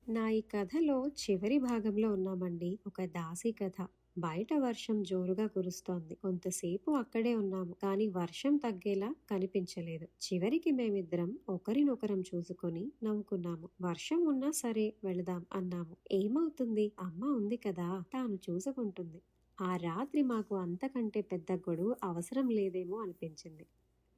నా ఈ కథలో చివరి భాగంలో ఉన్నామండి. ఒక దాసి కథ. బయట వర్షం జోరుగా కురుస్తోంది. కొంతసేపు అక్కడే ఉన్నాము, కానీ వర్షం తగ్గేలా కనిపించలేదు. చివరికి మేమిద్దరం ఒకరినొకరం చూసుకొని నవ్వుకున్నాము. వర్షం ఉన్నా సరే వెళదాం అన్నాము. ఏమవుతుంది, అమ్మ ఉంది కదా, తాను చూసుకుంటుంది. ఆ రాత్రి మాకు అంతకంటే పెద్ద గొడుగు అవసరం లేదేమో అనిపించింది.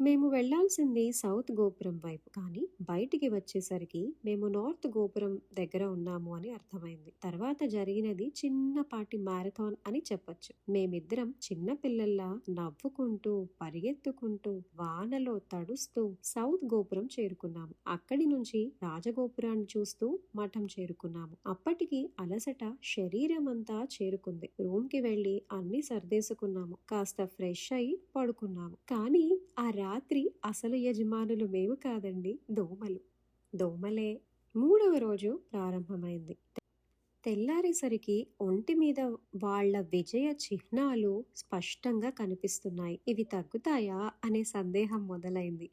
మేము వెళ్లాల్సింది సౌత్ గోపురం వైపు, కానీ బయటికి వచ్చేసరికి మేము నార్త్ గోపురం దగ్గర ఉన్నాము అని అర్థమైంది. తర్వాత జరిగినది చిన్నపాటి మ్యారథాన్ అని చెప్పొచ్చు. మేమిద్దరం చిన్న పిల్లల్లా నవ్వుకుంటూ పరిగెత్తుకుంటూ వానలో తడుస్తూ సౌత్ గోపురం చేరుకున్నాము. అక్కడి నుంచి రాజగోపురాన్ని చూస్తూ మఠం చేరుకున్నాము. అప్పటికి అలసట శరీరం అంతా చేరుకుంది. రూమ్ కి వెళ్లి అన్ని సర్దేసుకున్నాము. కాస్త ఫ్రెష్ అయి పడుకున్నాము. కానీ ఆ రాత్రి అసలు యజమానులు మేము కాదండి, దోమలే. మూడవ రోజు ప్రారంభమైంది. తెల్లారేసరికి ఒంటి మీద వాళ్ల విజయ చిహ్నాలు స్పష్టంగా కనిపిస్తున్నాయి. ఇవి తగ్గుతాయా అనే సందేహం మొదలైంది.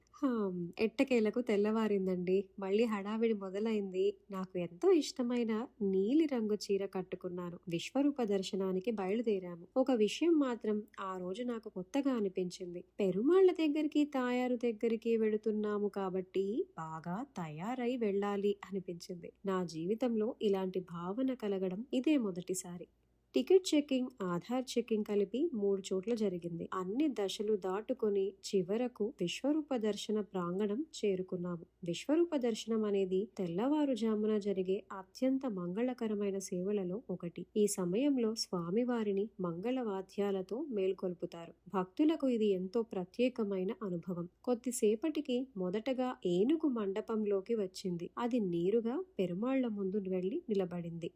ఎట్టకేలకు తెల్లవారిందండి. మళ్ళీ హడావిడి మొదలైంది. నాకు ఎంతో ఇష్టమైన నీలి రంగు చీర కట్టుకున్నాను. విశ్వరూప దర్శనానికి బయలుదేరాము. ఒక విషయం మాత్రం ఆ రోజు నాకు కొత్తగా అనిపించింది. పెరుమాళ్ల దగ్గరికి తాయారు దగ్గరికి వెళుతున్నాము కాబట్టి బాగా తయారై వెళ్ళాలి అనిపించింది. నా జీవితంలో ఇలాంటి భావన కలగడం ఇదే మొదటిసారి. టికెట్ చెకింగ్, ఆధార్ చెకింగ్ కలిపి 3 చోట్ల జరిగింది. అన్ని దశలు దాటుకొని చివరకు విశ్వరూప దర్శన ప్రాంగణం చేరుకున్నాము. విశ్వరూప దర్శనం అనేది తెల్లవారుజామున జరిగే అత్యంత మంగళకరమైన సేవలలో ఒకటి. ఈ సమయంలో స్వామివారిని మంగళవాద్యాలతో మేల్కొల్పుతారు. భక్తులకు ఇది ఎంతో ప్రత్యేకమైన అనుభవం. కొద్దిసేపటికి మొదటగా ఏనుగు మండపంలోకి వచ్చింది. అది నేరుగా పెరుమాళ్ల ముందు వెళ్లి నిలబడింది.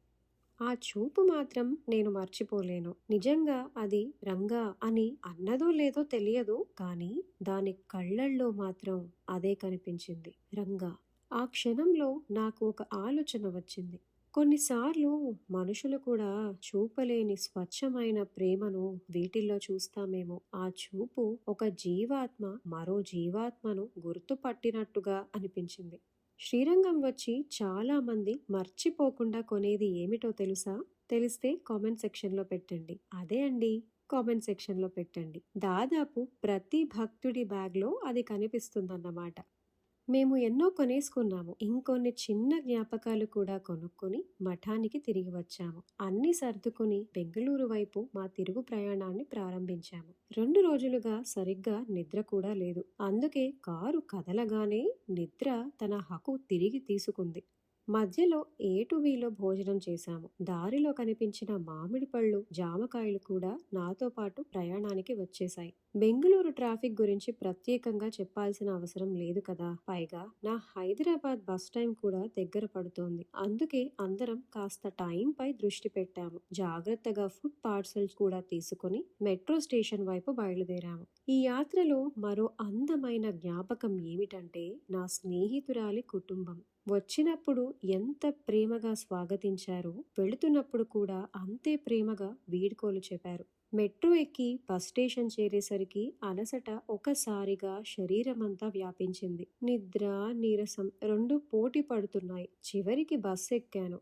ఆ చూపు మాత్రం నేను మర్చిపోలేను. నిజంగా అది రంగా అని అన్నదో లేదో తెలియదు, కానీ దాని కళ్ళల్లో మాత్రం అదే కనిపించింది, రంగా. ఆ క్షణంలో నాకు ఒక ఆలోచన వచ్చింది. కొన్నిసార్లు మనుషులు కూడా చూపలేని స్వచ్ఛమైన ప్రేమను వీటిల్లో చూస్తామేమో. ఆ చూపు ఒక జీవాత్మ మరో జీవాత్మను గుర్తుపట్టినట్టుగా అనిపించింది. శ్రీరంగం వచ్చి చాలా మంది మర్చిపోకుండా కొనేది ఏమిటో తెలుసా? తెలిస్తే కామెంట్ సెక్షన్లో పెట్టండి. అదే అండి, కామెంట్ సెక్షన్లో పెట్టండి. దాదాపు ప్రతి భక్తుడి బ్యాగ్లో అది కనిపిస్తుందన్నమాట. మేము ఎన్నో కొనేసుకున్నాము. ఇంకొన్ని చిన్న జ్ఞాపకాలు కూడా కొనుక్కొని మఠానికి తిరిగి వచ్చాము. అన్ని సర్దుకుని బెంగళూరు వైపు మా తిరుగు ప్రయాణాన్ని ప్రారంభించాము. 2 రోజులుగా సరిగ్గా నిద్ర కూడా లేదు. అందుకే కారు కదలగానే నిద్ర తన హక్కు తిరిగి తీసుకుంది. మధ్యలో ఏటువీలో భోజనం చేశాము. దారిలో కనిపించిన మామిడి పళ్ళు, జామకాయలు కూడా నాతో పాటు ప్రయాణానికి వచ్చేశాయి. బెంగళూరు ట్రాఫిక్ గురించి ప్రత్యేకంగా చెప్పాల్సిన అవసరం లేదు కదా. పైగా నా హైదరాబాద్ బస్ టైం కూడా దగ్గర పడుతోంది. అందుకే అందరం కాస్త టైం పై దృష్టి పెట్టాము. జాగ్రత్తగా ఫుడ్ పార్సల్స్ కూడా తీసుకుని మెట్రో స్టేషన్ వైపు బయలుదేరాము. ఈ యాత్రలో మరో అందమైన జ్ఞాపకం ఏమిటంటే నా స్నేహితురాలి కుటుంబం. వచ్చినప్పుడు ఎంత ప్రేమగా స్వాగతించారో, వెళుతున్నప్పుడు కూడా అంతే ప్రేమగా వీడ్కోలు చెప్పారు. మెట్రో ఎక్కి బస్ స్టేషన్ చేరేసరికి అలసట ఒకసారిగా శరీరమంతా వ్యాపించింది. నిద్ర, నీరసం 2 పోటీ పడుతున్నాయి. చివరికి బస్ ఎక్కాను.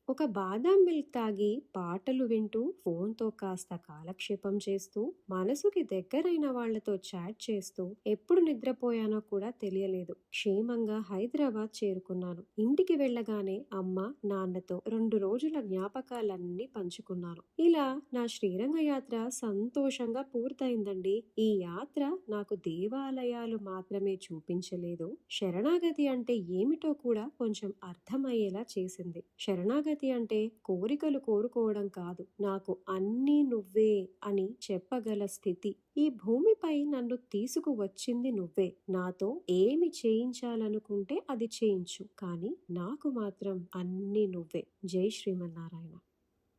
ఒక బాదాం మిల్క్ తాగి పాటలు వింటూ ఫోన్తో కాస్త కాలక్షేపం చేస్తూ మనసుకి దగ్గరైన వాళ్లతో చాట్ చేస్తూ ఎప్పుడు నిద్రపోయానో కూడా తెలియలేదు. క్షేమంగా హైదరాబాద్ చేరుకున్నాను. ఇంటికి వెళ్ళగానే అమ్మ, నాన్నతో 2 రోజుల జ్ఞాపకాలన్నీ పంచుకున్నాను. ఇలా నా శ్రీరంగ యాత్ర సంతోషంగా పూర్తయిందండి. ఈ యాత్ర నాకు దేవాలయాలు మాత్రమే చూపించలేదు, శరణాగతి అంటే ఏమిటో కూడా కొంచెం అర్థమయ్యేలా చేసింది. శరణాగతి అంటే కోరికలు కోరుకోవడం కాదు, నాకు అన్నీ నువ్వే అని చెప్పగల స్థితి. ఈ భూమిపై నన్ను తీసుకువచ్చింది నువ్వే. నాతో ఏమి చేయించాలనుకుంటే అది చేయించు, కానీ నాకు మాత్రం అన్నీ నువ్వే. జై శ్రీమన్నారాయణ.